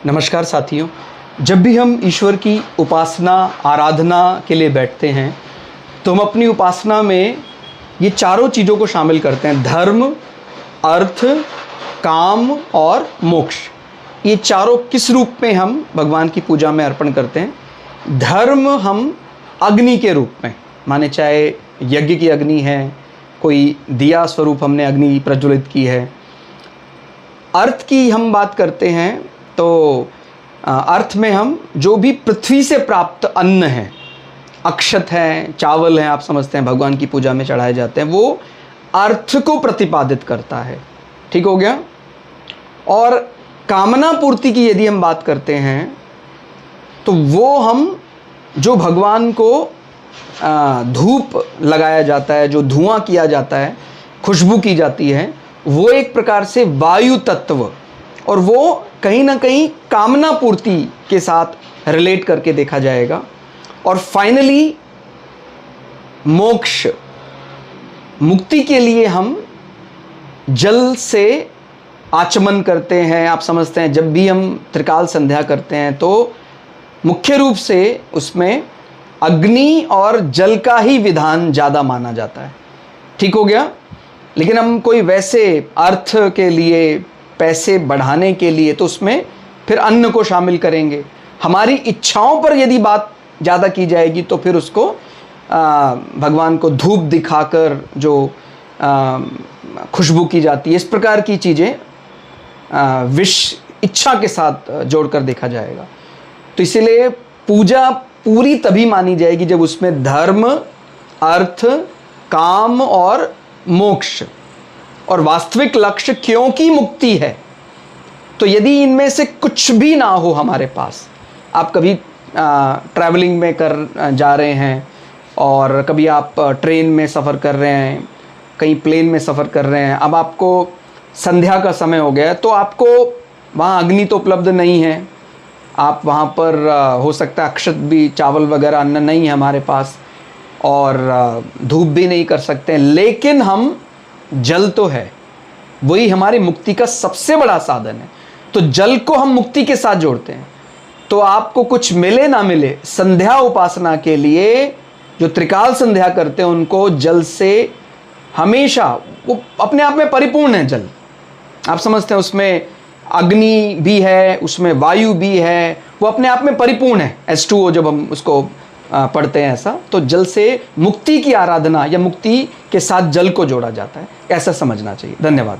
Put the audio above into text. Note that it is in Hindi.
नमस्कार साथियों, जब भी हम ईश्वर की उपासना आराधना के लिए बैठते हैं तो हम अपनी उपासना में ये चारों चीज़ों को शामिल करते हैं। धर्म, अर्थ, काम और मोक्ष। ये चारों किस रूप में हम भगवान की पूजा में अर्पण करते हैं? धर्म हम अग्नि के रूप में, माने चाहे यज्ञ की अग्नि है, कोई दिया स्वरूप हमने अग्नि प्रज्वलित की है। अर्थ की हम बात करते हैं तो अर्थ में हम जो भी पृथ्वी से प्राप्त अन्न है, अक्षत है, चावल है, आप समझते हैं भगवान की पूजा में चढ़ाए जाते हैं, वो अर्थ को प्रतिपादित करता है। ठीक हो गया। और कामना पूर्ति की यदि हम बात करते हैं तो वो हम जो भगवान को धूप लगाया जाता है, जो धुआं किया जाता है, खुशबू की जाती है, वो एक प्रकार से वायु तत्व, और वो कहीं ना कहीं कामना पूर्ति के साथ रिलेट करके देखा जाएगा। और फाइनली मोक्ष, मुक्ति के लिए हम जल से आचमन करते हैं। आप समझते हैं जब भी हम त्रिकाल संध्या करते हैं तो मुख्य रूप से उसमें अग्नि और जल का ही विधान ज़्यादा माना जाता है। ठीक हो गया। लेकिन हम कोई वैसे अर्थ के लिए, पैसे बढ़ाने के लिए, तो उसमें फिर अन्न को शामिल करेंगे। हमारी इच्छाओं पर यदि बात ज़्यादा की जाएगी तो फिर उसको भगवान को धूप दिखाकर जो खुशबू की जाती है, इस प्रकार की चीज़ें विश इच्छा के साथ जोड़कर देखा जाएगा। तो इसीलिए पूजा पूरी तभी मानी जाएगी जब उसमें धर्म, अर्थ, काम और मोक्ष और वास्तविक लक्ष्य क्योंकि मुक्ति है। तो यदि इनमें से कुछ भी ना हो हमारे पास, आप कभी ट्रैवलिंग में जा रहे हैं और कभी आप ट्रेन में सफ़र कर रहे हैं, कहीं प्लेन में सफ़र कर रहे हैं, अब आपको संध्या का समय हो गया है तो आपको वहाँ अग्नि तो उपलब्ध नहीं है, आप वहाँ पर हो सकता है अक्षत भी, चावल वगैरह अन्न नहीं है हमारे पास, और धूप भी नहीं कर सकते, लेकिन हम जल तो है, वही हमारी मुक्ति का सबसे बड़ा साधन है। तो जल को हम मुक्ति के साथ जोड़ते हैं। तो आपको कुछ मिले ना मिले, संध्या उपासना के लिए जो त्रिकाल संध्या करते हैं उनको जल से हमेशा, वो अपने आप में परिपूर्ण है जल। आप समझते हैं उसमें अग्नि भी है, उसमें वायु भी है, वो अपने आप में परिपूर्ण है। H2O जब हम उसको पढ़ते हैं ऐसा, तो जल से मुक्ति की आराधना या मुक्ति के साथ जल को जोड़ा जाता है, ऐसा समझना चाहिए। धन्यवाद।